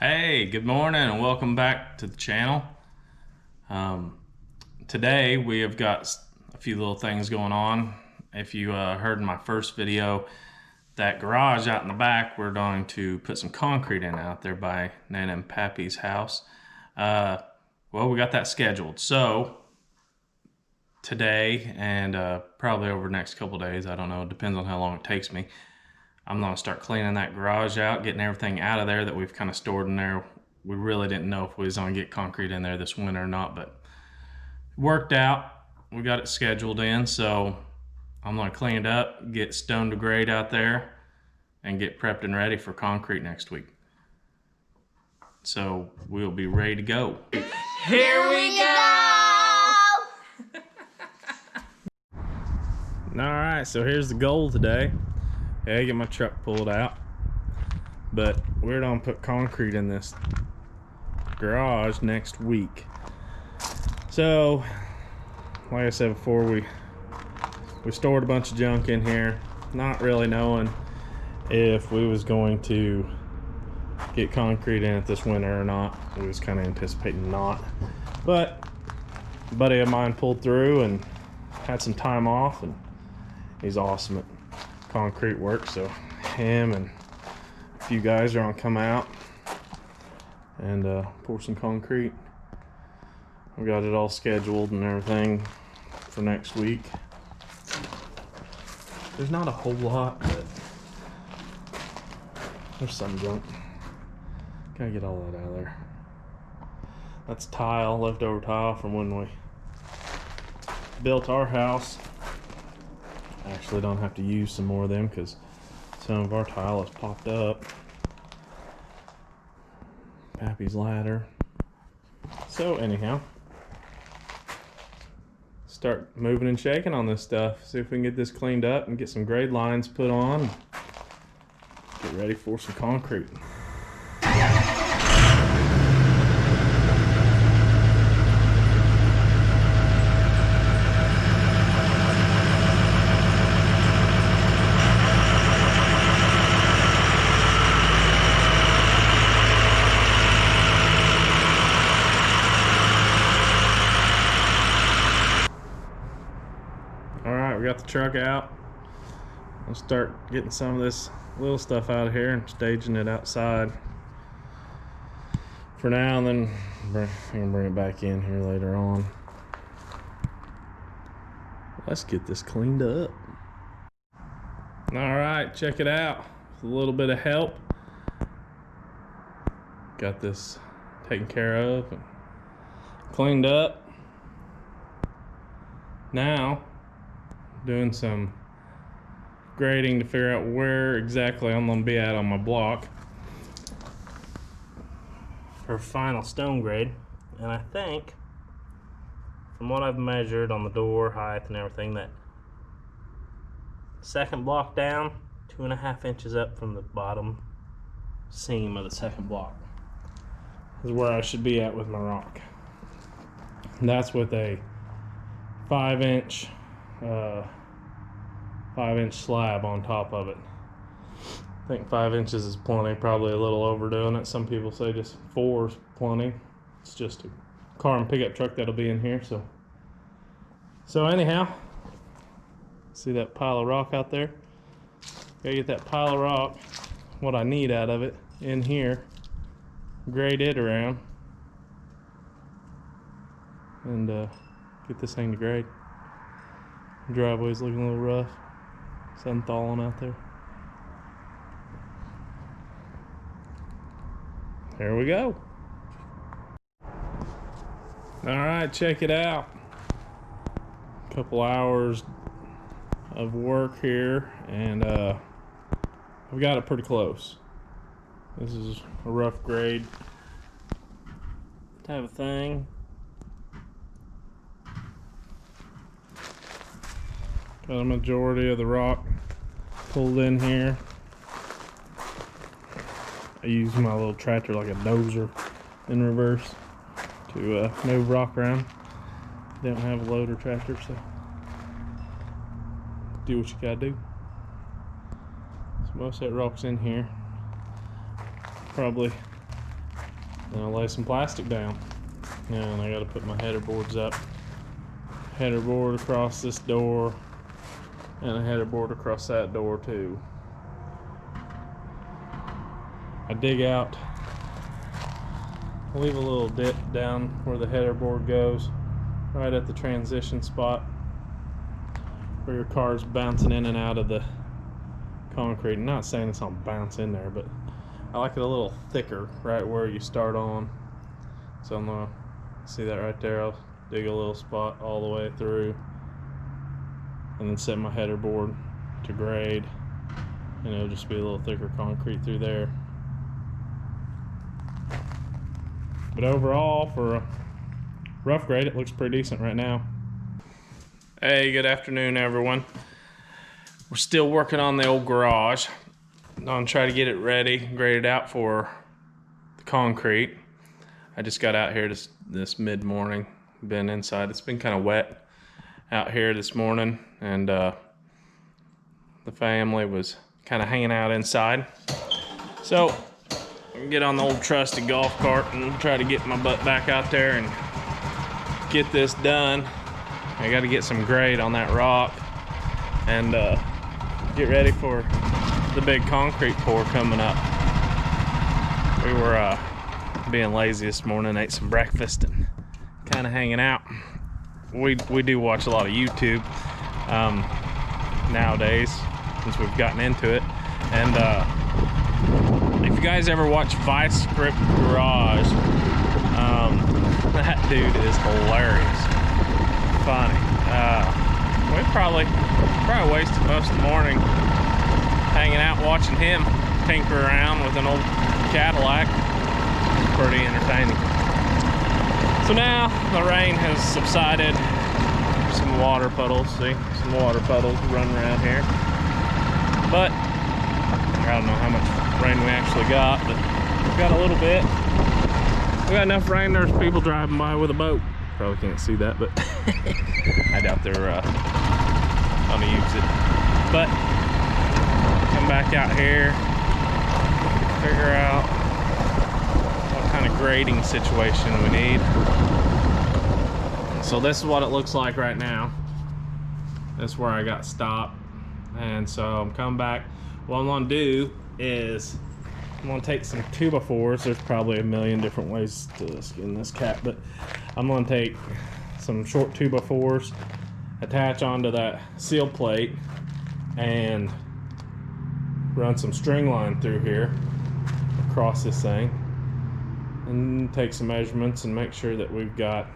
Hey, good morning and welcome back to the channel. Today we have got a few little things going on. If you heard in my first video, that garage out in the back, we're going to put some concrete in out there by Nana and Pappy's house. Well, we got that scheduled. So today and probably over the next couple days, I don't know, it depends on how long it takes me, I'm gonna start cleaning that garage out, getting everything out of there that we've kind of stored in there. We really didn't know if we was gonna get concrete in there this winter or not, but it worked out. We got it scheduled in, so I'm gonna clean it up, get stone to grade out there, and get prepped and ready for concrete next week. So we'll be ready to go. Here we go! Alright, so here's the goal today. I get my truck pulled out, but we're gonna put concrete in this garage next week. So, like I said before, we stored a bunch of junk in here, not really knowing if we was going to get concrete in it this winter or not. We was kind of anticipating not, but a buddy of mine pulled through and had some time off, and he's awesome at concrete work, so him and a few guys are gonna come out and pour some concrete. We got it all scheduled and everything for next week. There's not a whole lot, but there's some junk. Gotta get all that out of there. That's tile, leftover tile from when we built our house. Actually don't have to use some more of them because some of our tile has popped up. Pappy's ladder. So anyhow, start moving and shaking on this stuff. See if we can get this cleaned up and get some grade lines put on. Get ready for some concrete. We got the truck out. We'll start getting some of this little stuff out of here and staging it outside for now, and then I can bring it back in here later on. Let's get this cleaned up. All right, check it out. With a little bit of help, got this taken care of and cleaned up. Now doing some grading to figure out where exactly I'm gonna be at on my block for final stone grade. And I think from what I've measured on the door height and everything, that second block down 2.5 inches up from the bottom seam of the second block is where I should be at with my rock. And that's with a 5-inch 5-inch slab on top of it. I think 5 inches is plenty, probably a little overdoing it. Some people say just 4 is plenty. It's just a car and pickup truck that'll be in here. So anyhow, see that pile of rock out there? Gotta get that pile of rock, what I need out of it, in here, grade it around, and get this thing to grade. Driveway's looking a little rough. Sun thawing out there. There we go. Alright, check it out. Couple hours of work here, and I've got it pretty close. This is a rough grade type of thing. Got a majority of the rock pulled in here. I use my little tractor like a dozer in reverse to move rock around. Don't have a loader tractor, so do what you gotta do. So most of that rock's in here. Probably Then I'll lay some plastic down. And I gotta put my header boards up. Header board across this door, and a header board across that door too. I dig out, I leave a little dip down where the header board goes, right at the transition spot where your car's bouncing in and out of the concrete. I'm not saying it's gonna bounce in there, but I like it a little thicker right where you start on. So I'm gonna see that right there. I'll dig a little spot all the way through and then set my header board to grade, and it'll just be a little thicker concrete through there. But overall, for a rough grade, it looks pretty decent right now. Hey, good afternoon, everyone. We're still working on the old garage. I'm gonna try to get it ready, graded out for the concrete. I just got out here this mid-morning. Been inside. It's been kind of wet out here this morning, and the family was kind of hanging out inside. So get on the old trusty golf cart and try to get my butt back out there and get this done. I got to get some grade on that rock and get ready for the big concrete pour coming up. We were being lazy this morning, ate some breakfast and kind of hanging out. We do watch a lot of YouTube nowadays since we've gotten into it, and if you guys ever watch Vice Grip Garage, that dude is hilarious, funny. We probably wasted most of the morning hanging out watching him tinker around with an old Cadillac. Pretty entertaining. So now the rain has subsided. Some water puddles, see? Some water puddles running around here. But I don't know how much rain we actually got, but we got a little bit. We got enough rain, there's people driving by with a boat. Probably can't see that, but I doubt they're gonna use it. But come back out here, figure out what kind of grading situation we need. So this is what it looks like right now. That's where I got stopped. And so I'm coming back. What I'm gonna do is I'm gonna take some 2x4s. There's probably a million different ways to skin this cat, but I'm gonna take some short 2x4s, attach onto that seal plate, and run some string line through here across this thing, and take some measurements and make sure that we've got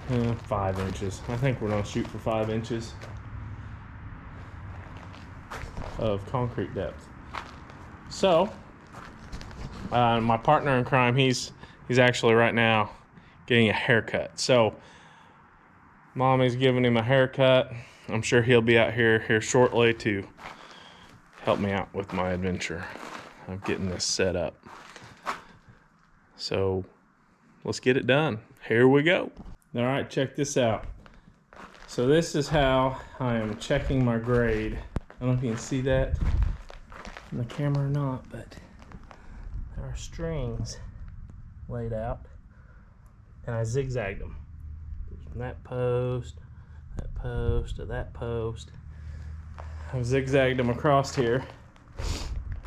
5 inches. I think we're gonna shoot for 5 inches of concrete depth. So my partner in crime, he's actually right now getting a haircut. So Mommy's giving him a haircut. I'm sure he'll be out here shortly to help me out with my adventure of getting this set up. So let's get it done. Here we go. All right, check this out. So this is how I am checking my grade. I don't know if you can see that on the camera or not, but there are strings laid out, and I zigzagged them from that post to that post. I've zigzagged them across here,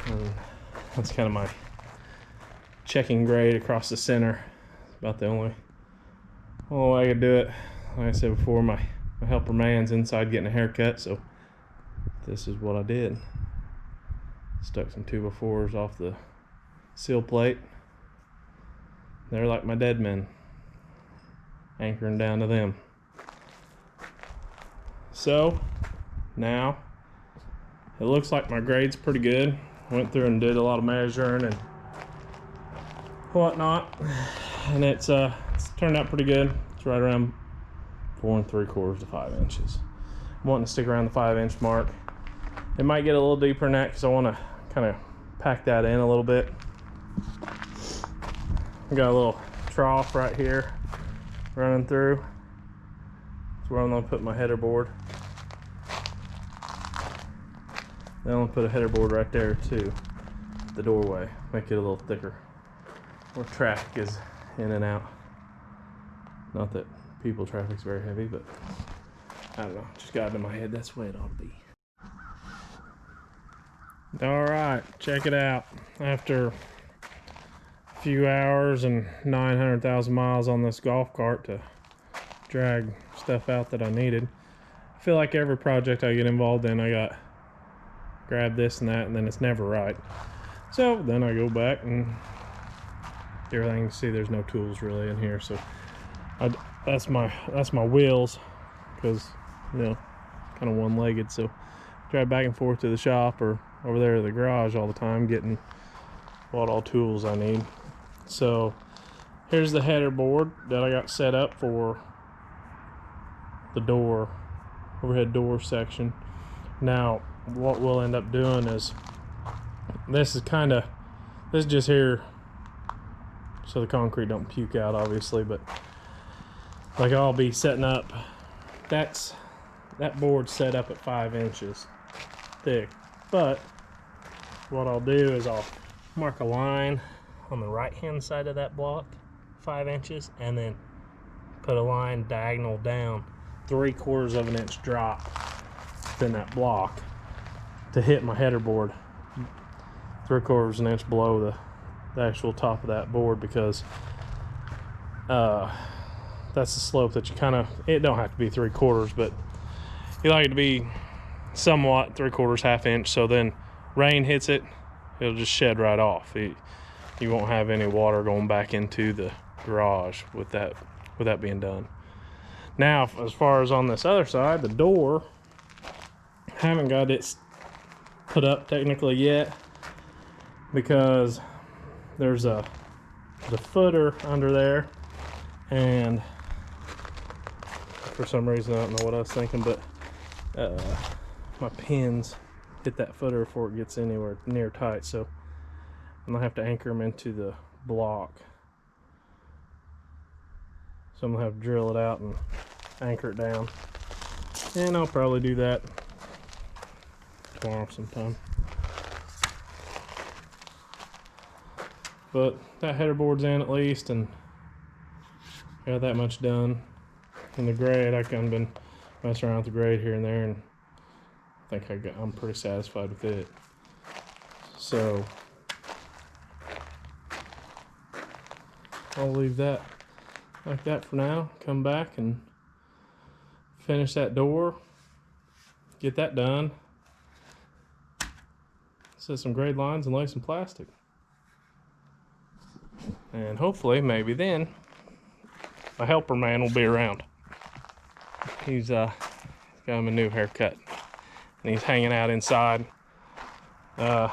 and that's kind of my checking grade across the center. It's about the only way I could do it. Like I said before, my helper man's inside getting a haircut, so this is what I did. Stuck some 2x4s off the seal plate. They're like my dead men, anchoring down to them. So now it looks like my grade's pretty good. Went through and did a lot of measuring and whatnot, and it's turned out pretty good. It's right around 4 3/4 to 5 inches. I'm wanting to stick around the 5-inch mark. It might get a little deeper than that because I want to kind of pack that in a little bit. I got a little trough right here running through. That's where I'm going to put my header board. Then I'm going to put a header board right there too, the doorway, make it a little thicker. where traffic is in and out. Not that people traffic's very heavy, but I don't know. Just got into my head. That's the way it ought to be. All right, check it out. After a few hours and 900,000 miles on this golf cart to drag stuff out that I needed, I feel like every project I get involved in, I got grab this and that, and then it's never right. So then I go back and everything. You see, there's no tools really in here, so that's my wheels, because you know, kind of one-legged. So drive back and forth to the shop or over there to the garage all the time, getting what all tools I need. So here's the header board that I got set up for the door, overhead door section. Now what we'll end up doing is, this is just here so the concrete don't puke out, obviously, but like I'll be setting up, that board's set up at 5 inches thick, but what I'll do is I'll mark a line on the right hand side of that block, 5 inches, and then put a line diagonal down 3/4 of an inch drop within that block to hit my header board 3/4 of an inch below the actual top of that board, because that's the slope that you it don't have to be 3/4, but you like it to be somewhat 3/4, half inch, so then rain hits it, it'll just shed right off. You won't have any water going back into the garage with that being done. Now, as far as on this other side, the door, haven't got it put up technically yet, because there's the footer under there, and for some reason I don't know what I was thinking, but my pins hit that footer before it gets anywhere near tight, so I'm gonna have to anchor them into the block. So I'm gonna have to drill it out and anchor it down, and I'll probably do that tomorrow sometime. But that header board's in at least, and got that much done. And the grade, I've kind of been messing around with the grade here and there, and I think I'm pretty satisfied with it. So I'll leave that like that for now. Come back and finish that door, get that done, set some grade lines and lay some plastic, and hopefully maybe then my helper man will be around. He's got him a new haircut and he's hanging out inside. I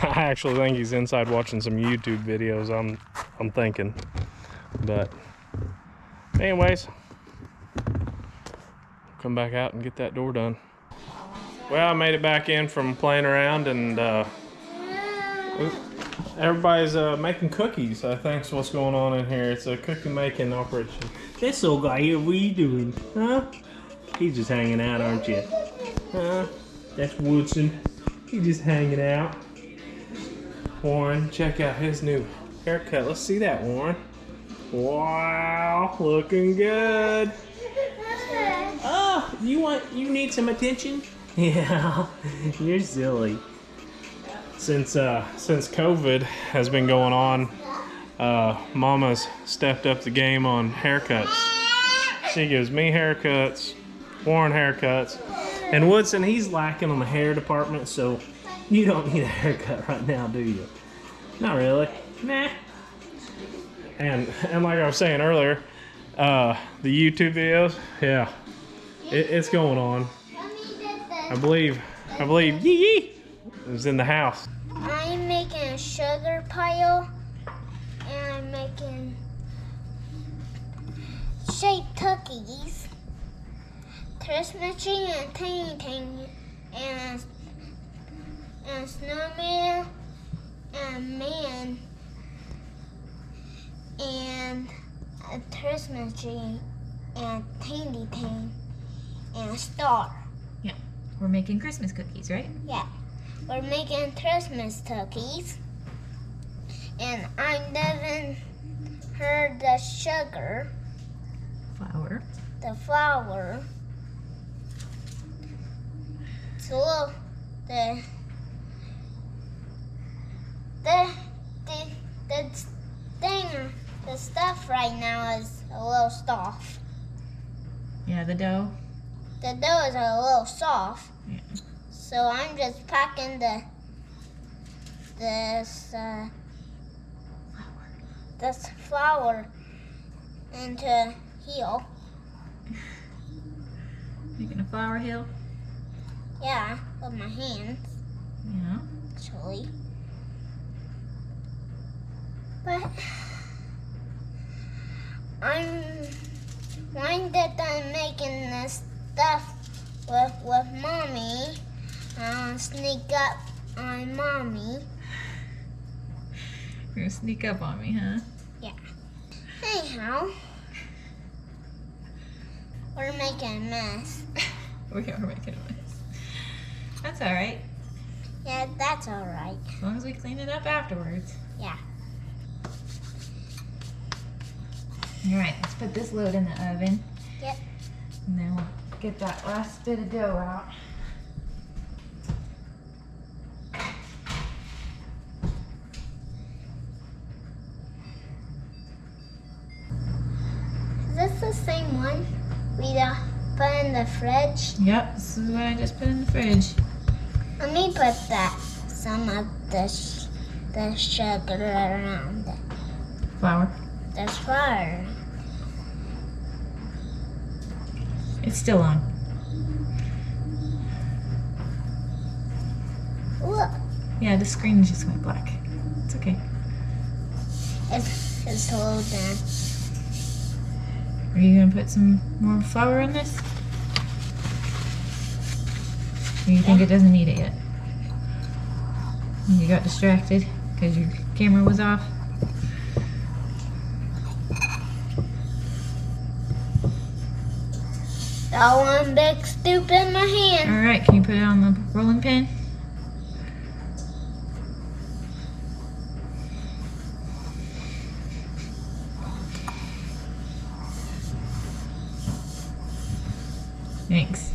actually think he's inside watching some YouTube videos, I'm thinking. But anyways, come back out and get that door done. Well, I made it back in from playing around, and everybody's making cookies. I think's what's going on in here. It's a cookie making operation. This old guy here, what are you doing? Huh? He's just hanging out, aren't you? Huh? That's Woodson. He's just hanging out. Warren, check out his new haircut. Let's see that, Warren. Wow, looking good. Oh, you need some attention? Yeah, you're silly. Since COVID has been going on, Mama's stepped up the game on haircuts. She gives me haircuts, Warren haircuts, and Woodson, he's lacking on the hair department, so you don't need a haircut right now, do you? Not really. Nah. And like I was saying earlier, the YouTube videos, yeah, it's going on. I believe Yee is in the house. I'm making a sugar pile, and I'm making shaped cookies, Christmas tree, and tiny, and a snowman, and a man, and a Christmas tree, and a tiny thing, and a star. Yeah, we're making Christmas cookies, right? Yeah, we're making Christmas cookies, and I'm living in her the sugar, Flour. the flour. It's a little the thing, the stuff right now is a little soft. Yeah, the dough. The dough is a little soft. Yeah. So I'm just packing this flour into a heel. Making a flour hill. Yeah, with my hands, Yeah. actually. But when that I'm making this stuff with mommy, I'll sneak up on mommy. You're gonna sneak up on me, huh? Anyhow, we're making a mess. We are making a mess. That's alright. Yeah, that's alright. As long as we clean it up afterwards. Yeah. Alright, let's put this load in the oven. Yep. And then we'll get that last bit of dough out. Is this the same one we put in the fridge? Yep, this is what I just put in the fridge. Let me put some of the sugar around it. Flour. The flour. It's still on. Look, Yeah, the screen just went black. It's okay. it's holding. Are you gonna put some more flour in this? Or you think it doesn't need it yet? You got distracted because your camera was off? Got one big scoop in my hand. Alright, can you put it on the rolling pin? Thanks.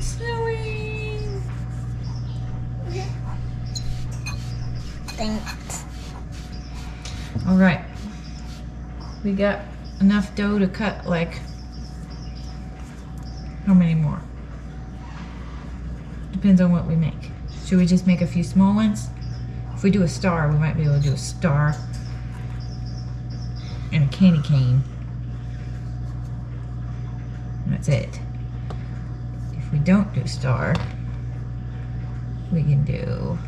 Snowing. Thanks. All right. We got enough dough to cut like how many more? Depends on what we make. Should we just make a few small ones? If we do a star, we might be able to do a star and a candy cane. That's it. If we don't do star, we can do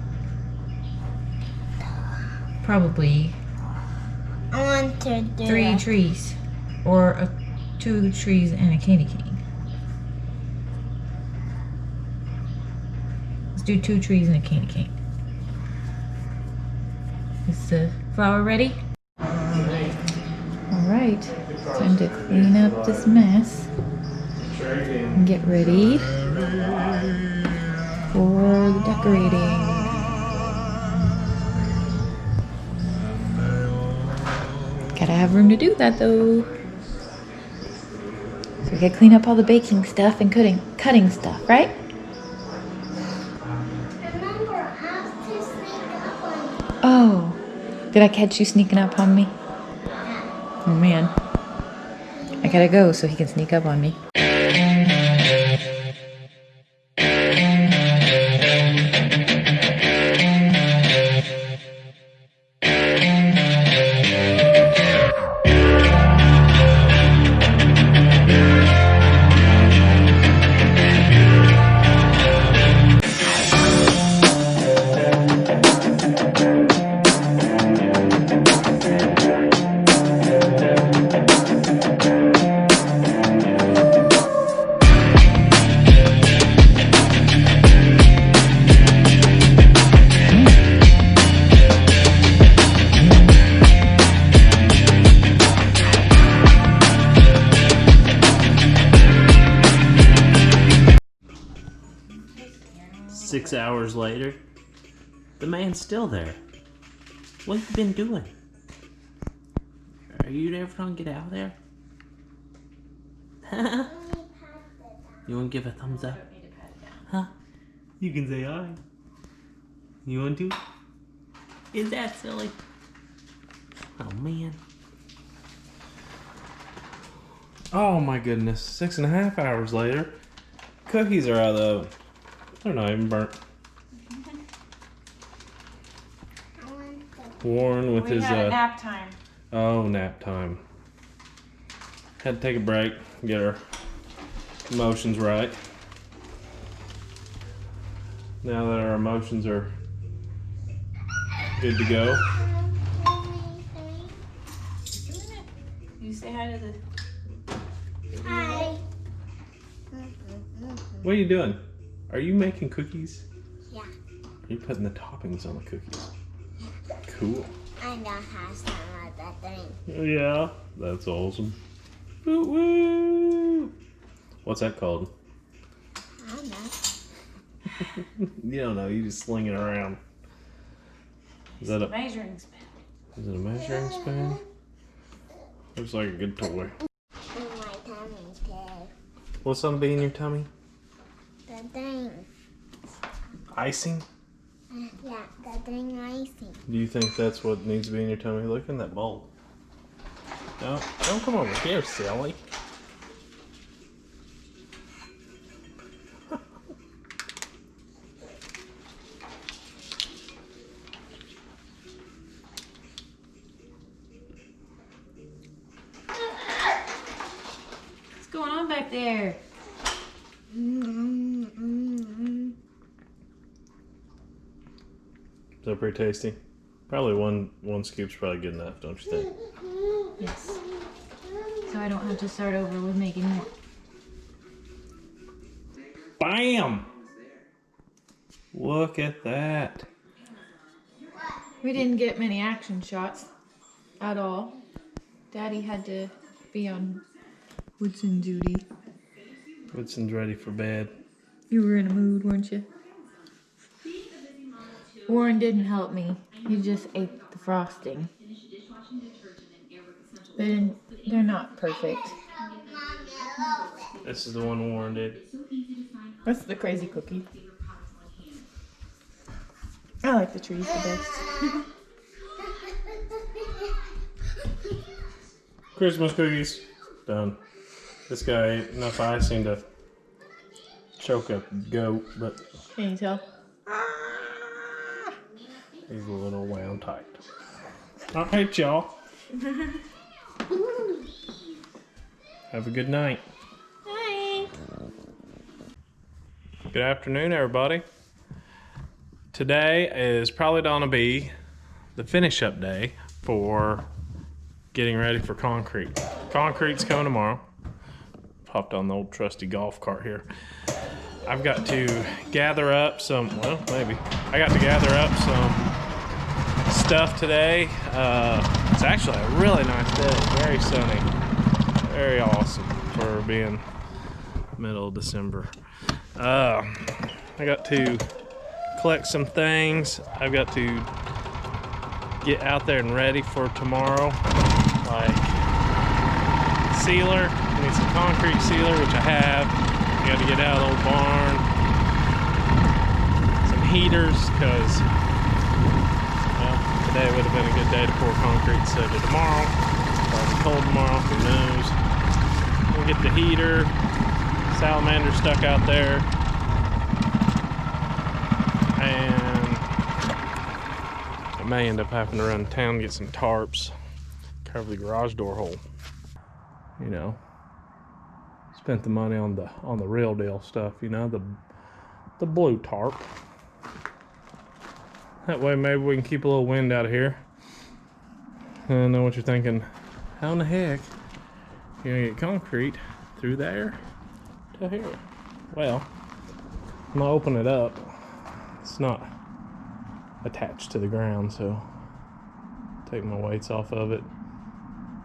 probably I want to do 3 it. trees or 2 trees and a candy cane. Let's do 2 trees and a candy cane. Is the flour ready? Alright, time to clean up this mess and get ready for the decorating. Gotta have room to do that though. So we gotta clean up all the baking stuff and cutting stuff, right? Remember, I have to sneak up on you. Oh, did I catch you sneaking up on me? Oh man. I gotta go so he can sneak up on me. 6 hours later, the man's still there. What have you been doing? Are you ever gonna get out of there? You wanna give a thumbs up? Huh? You can say hi. You want to? Is that silly? Oh man. Oh my goodness. 6.5 hours later. Cookies are out of the oven. They're not even burnt. Warren with his nap time. Oh, nap time. Had to take a break, get our emotions right. Now that our emotions are good to go. You say hi to the... Hi. What are you doing? Are you making cookies? Yeah. Are you putting the toppings on the cookies? Cool. I know how some of that thing. Yeah, that's awesome. Woo woo! What's that called? I don't know. You don't know, you just sling it around. Is that a measuring spoon? Is it a measuring spoon? Looks like a good toy. In my tummy too. What's gonna be in your tummy? The thing. Icing? Yeah, the thing icing. Do you think that's what needs to be in your tummy? Look in that bowl. No, don't come over here, silly. What's going on back there? Is that pretty tasty? Probably one scoop's probably good enough, don't you think? Yes. So I don't have to start over with making more. Bam! Look at that. We didn't get many action shots at all. Daddy had to be on Woodson duty. Woodson's ready for bed. You were in a mood, weren't you? Warren didn't help me. He just ate the frosting. They're not perfect. This is the one Warren did. That's the crazy cookie. I like the trees the best. Christmas cookies. Done. This guy ate enough icing to choke a goat, but Can you tell? he's a little wound tight. Alright, y'all. Have a good night. Hi. Good afternoon, everybody. Today is probably going to be the finish up day for getting ready for concrete. Concrete's coming tomorrow. Popped on the old trusty golf cart here. I've got to gather up some, well, maybe. I got to gather up some stuff today. It's actually a really nice day, very sunny. Very awesome for being middle of December. I got to collect some things. I've got to get out there and ready for tomorrow. Like sealer, I need some concrete sealer, which I have. I got to get out of the old barn. Some heaters, because well, today would have been a good day to pour concrete instead of tomorrow. Probably cold tomorrow, who knows. We'll get the heater. Salamander stuck out there. And I may end up having to run to town and get some tarps, cover the garage door hole. You know, spent the money on the real deal stuff, you know, the blue tarp. That way maybe we can keep a little wind out of here. I know what you're thinking. How in the heck you gonna get concrete through there to here? Well, I'm gonna open it up. It's not attached to the ground, so take my weights off of it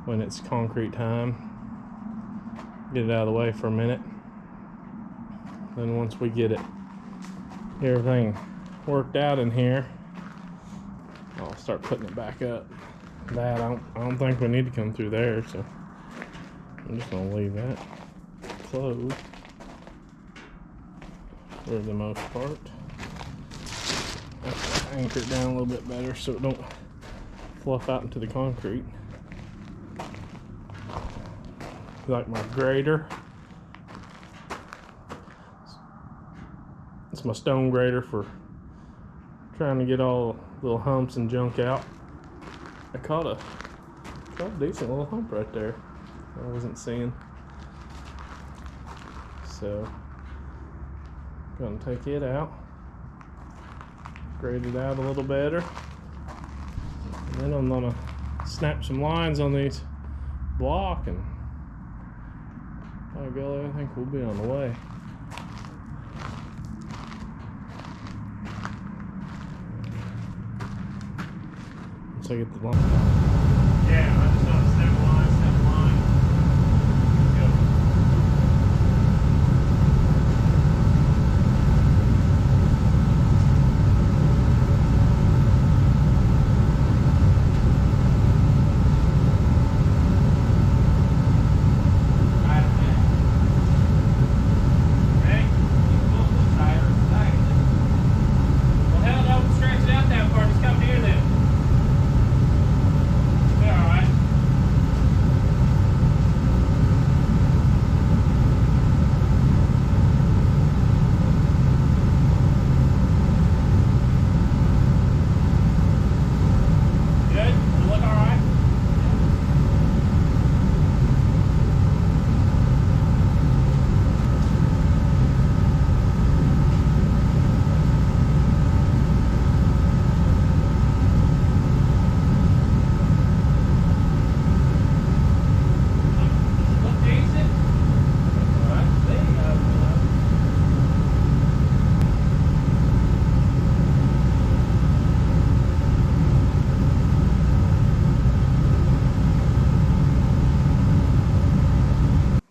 when it's concrete time. Get it out of the way for a minute. Then once we get it get everything worked out in here, I'll start putting it back up. That I don't think we need to come through there, so I'm just gonna leave that closed for the most part. Anchor it down a little bit better so it don't fluff out into the concrete. Like my grater. It's my stone grater for trying to get all the little humps and junk out. I caught a decent little hump right there I wasn't seeing. So, gonna take it out, grade it out a little better, and then I'm gonna snap some lines on these block, and by golly, I think we'll be on the way. Once I get the line. Yeah, I just want to snap a line, snap a line. Go.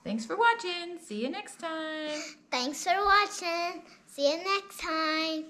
Thanks for watching. See you next time. Thanks for watching. See you next time.